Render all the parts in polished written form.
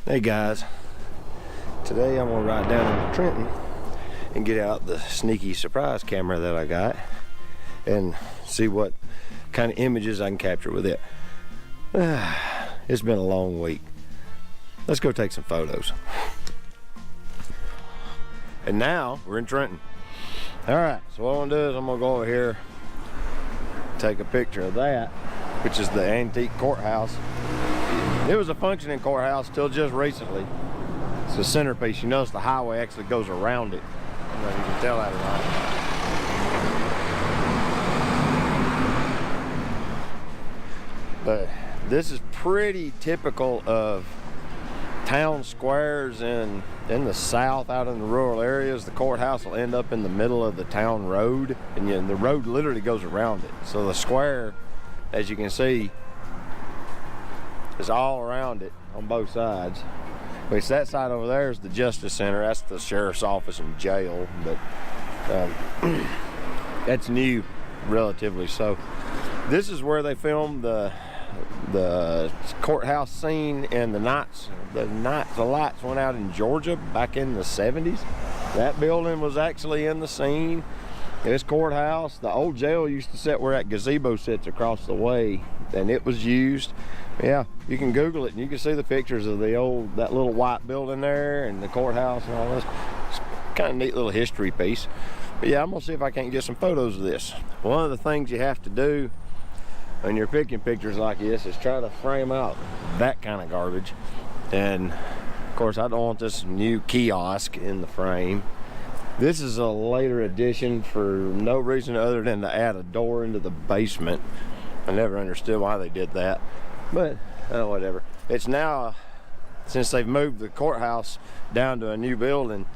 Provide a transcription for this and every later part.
Hey guys, today I'm gonna ride down into Trenton and get out the sneaky surprise camera that I got and see what kind of images I can capture with it. It's been a long week. Let's go take some photos. And now we're in Trenton. All right, so what I'm gonna do is I'm gonna go over here, take a picture of that, which is the antique courthouse. It was a functioning courthouse till just recently. It's the centerpiece. You notice the highway actually goes around it. I don't know if you can tell that or not. But this is pretty typical of town squares in the south, out in the rural areas. The courthouse will end up in the middle of the town road, and the road literally goes around it. So the square, as you can see, is all around it on both sides. Which that side over there is the Justice Center. That's the sheriff's office and jail, but that's new, relatively so. This is where they filmed the courthouse scene and the lights went out in Georgia back in the 70s. That building was actually in the scene. This courthouse, the old jail used to sit where that gazebo sits across the way, and it was used. Yeah, you can Google it and you can see the pictures of that little white building there and the courthouse and all this. It's kind of a neat little history piece. But yeah, I'm gonna see if I can't get some photos of this. One of the things you have to do when you're picking pictures like this is try to frame out that kind of garbage. And of course, I don't want this new kiosk in the frame. This is a later addition for no reason other than to add a door into the basement. I never understood why they did that, but whatever. It's now, since they've moved the courthouse down to a new building,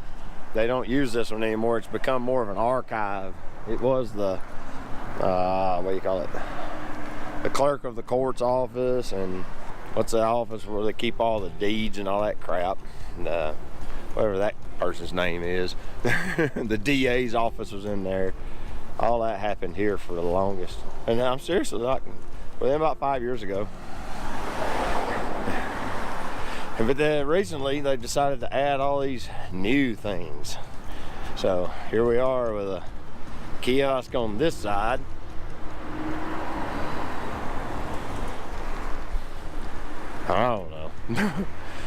they don't use this one anymore. It's become more of an archive. It was the, what do you call it? The clerk of the court's office, and what's the office where they keep all the deeds and all that crap, and whatever that person's name is. The DA's office was in there. All that happened here for the longest, and I'm seriously like within about 5 years ago. But then recently they decided to add all these new things. So here we are with a kiosk on this side. I don't know.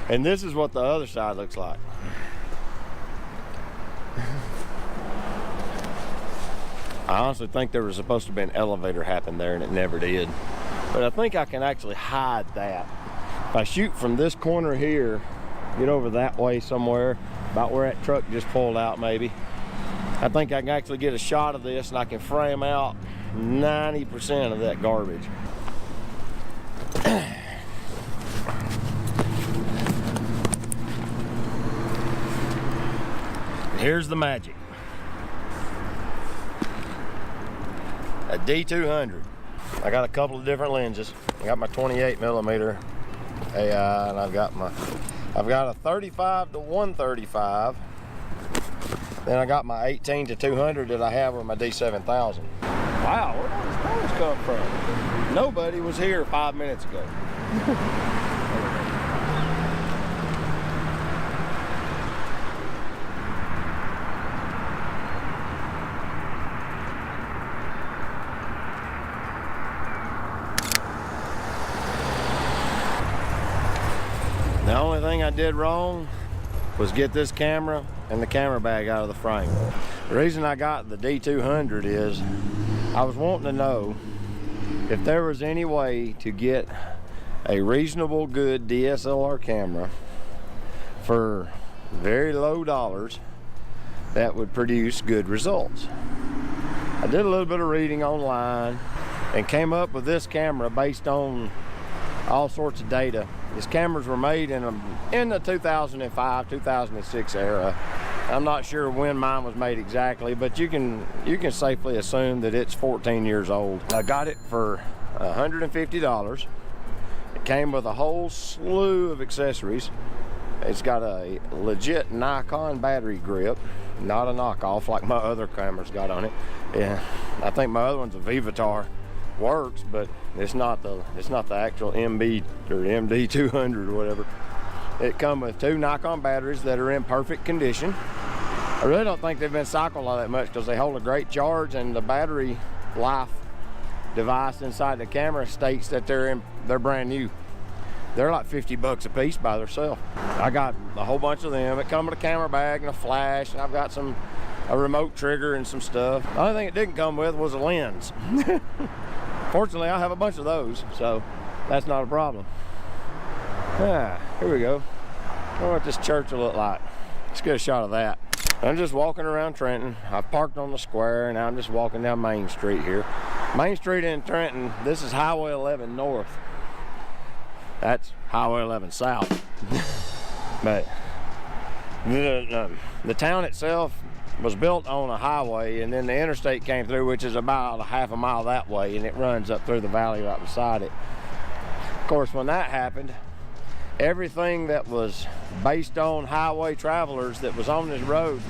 And this is what the other side looks like. I honestly think there was supposed to be an elevator happen there and it never did. But I think I can actually hide that. If I shoot from this corner here, get over that way somewhere, about where that truck just pulled out maybe, I think I can actually get a shot of this and I can frame out 90% of that garbage. Here's the magic. A D200. I got a couple of different lenses. I got my 28mm AI, and I've got a 35 to 135. Then I got my 18 to 200 that I have with my D7000. Wow, where did those colors come from? Nobody was here 5 minutes ago. The only thing I did wrong was get this camera and the camera bag out of the frame. The reason I got the D200 is I was wanting to know if there was any way to get a reasonable good DSLR camera for very low dollars that would produce good results. I did a little bit of reading online and came up with this camera based on all sorts of data. These cameras were made in the 2005, 2006 era. I'm not sure when mine was made exactly, but you can safely assume that it's 14 years old. I got it for $150. It came with a whole slew of accessories. It's got a legit Nikon battery grip, not a knockoff like my other cameras got on it. Yeah, I think my other one's a Vivitar. Works, but it's not the actual MB or MD200 or whatever. It come with 2 Nikon batteries that are in perfect condition. I really don't think they've been cycled all that much because they hold a great charge, and the battery life device inside the camera states that they're brand new. They're like 50 bucks a piece by themselves. I got a whole bunch of them. It come with a camera bag and a flash, and I've got a remote trigger and some stuff. The only thing it didn't come with was a lens. Fortunately, I have a bunch of those, so that's not a problem. Here we go. I wonder what this church will look like. Let's get a shot of that. I'm just walking around Trenton. I've parked on the square, and I'm just walking down Main Street here. Main Street in Trenton, this is Highway 11 North. That's Highway 11 South. But the town itself was built on a highway, and then the interstate came through, which is about a half a mile that way, and it runs up through the valley right beside it. Of course, when that happened, everything that was based on highway travelers that was on this road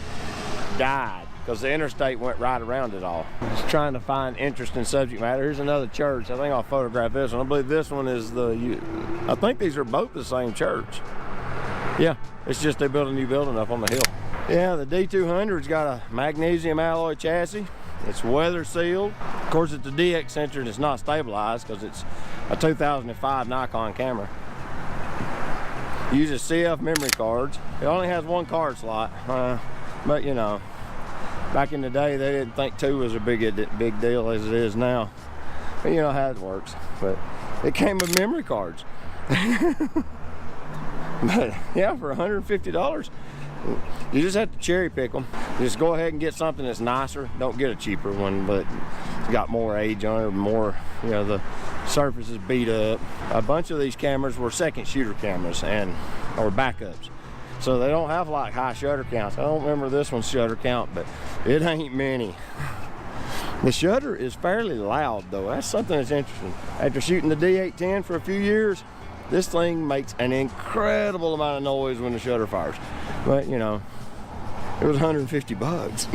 died because the interstate went right around it all. Just trying to find interesting subject matter. Here's another church. I think I'll photograph this one. I believe this one is I think these are both the same church. Yeah, it's just they built a new building up on the hill. Yeah, the D200's got a magnesium alloy chassis. It's weather sealed. Of course, it's a DX sensor and it's not stabilized because it's a 2005 Nikon camera. Uses CF memory cards. It only has 1 card slot, but you know, back in the day they didn't think 2 was a big deal as it is now. But you know how it works. But it came with memory cards. But yeah, for $150, you just have to cherry pick them. Just go ahead and get something that's nicer. Don't get a cheaper one, but it's got more age on it, more, you know, the surface is beat up. A bunch of these cameras were second shooter cameras or backups. So they don't have like high shutter counts. I don't remember this one's shutter count, but it ain't many. The shutter is fairly loud though. That's something that's interesting. After shooting the D810 for a few years, this thing makes an incredible amount of noise when the shutter fires. But you know, it was 150 bucks.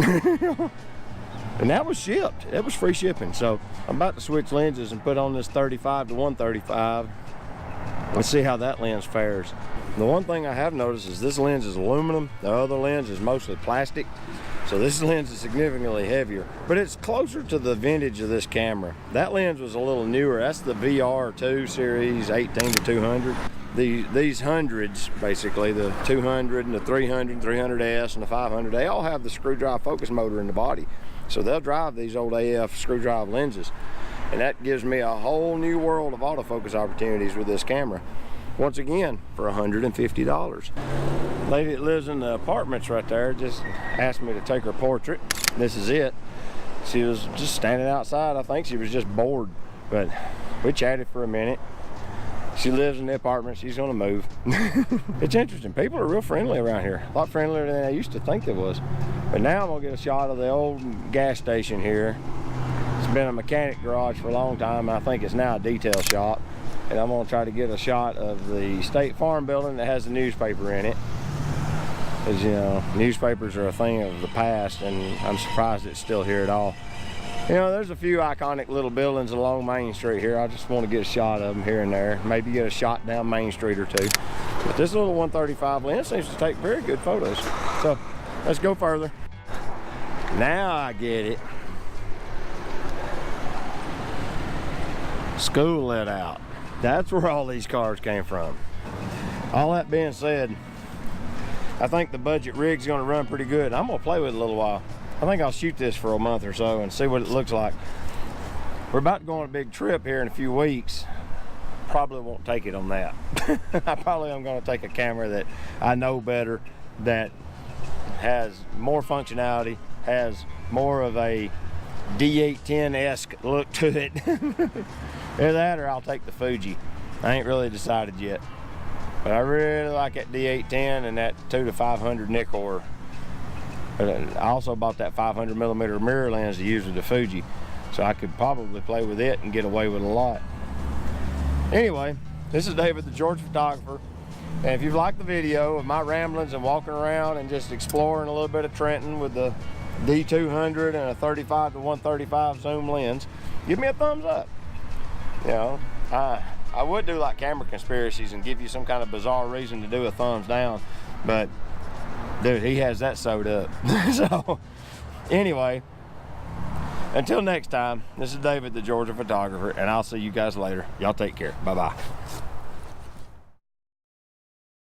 And that was shipped. It was free shipping. So I'm about to switch lenses and put on this 35 to 135. Let's see how that lens fares. The one thing I have noticed is this lens is aluminum. The other lens is mostly plastic. So this lens is significantly heavier, but it's closer to the vintage of this camera. That lens was a little newer. That's the VR2 series 18 to 200. These hundreds, basically, the 200 and the 300, 300S and the 500, they all have the screw drive focus motor in the body. So they'll drive these old AF screw drive lenses. And that gives me a whole new world of autofocus opportunities with this camera. Once again, for $150. Lady that lives in the apartments right there just asked me to take her portrait. This is it. She was just standing outside. I think she was just bored, but we chatted for a minute. She lives in the apartment. She's gonna move. It's interesting. People are real friendly around here. A lot friendlier than I used to think they was. But now I'm gonna get a shot of the old gas station here. It's been a mechanic garage for a long time. I think it's now a detail shop. And I'm gonna try to get a shot of the State Farm building that has the newspaper in it. As you know, newspapers are a thing of the past, and I'm surprised it's still here at all. You know, there's a few iconic little buildings along Main Street here. I just want to get a shot of them here and there. Maybe get a shot down Main Street or two. But this little 135 lens seems to take very good photos. So let's go further. Now I get it. School let out. That's where all these cars came from. All that being said, I think the budget rig's gonna run pretty good. I'm gonna play with it a little while. I think I'll shoot this for a month or so and see what it looks like. We're about to go on a big trip here in a few weeks. Probably won't take it on that. I probably am gonna take a camera that I know better, that has more functionality, has more of a D810-esque look to it. Either that or I'll take the Fuji. I ain't really decided yet. But I really like that D810 and that 2 to 500 Nikkor. I also bought that 500mm mirror lens to use with the Fuji. So I could probably play with it and get away with a lot. Anyway, this is David, the Georgia photographer. And if you've liked the video of my ramblings and walking around and just exploring a little bit of Trenton with the D200 and a 35 to 135 zoom lens, give me a thumbs up. You know, I I would do like camera conspiracies and give you some kind of bizarre reason to do a thumbs down, but dude, he has that sewed up. So anyway, until next time, this is David, the Georgia photographer, and I'll see you guys later. Y'all take care. Bye-bye.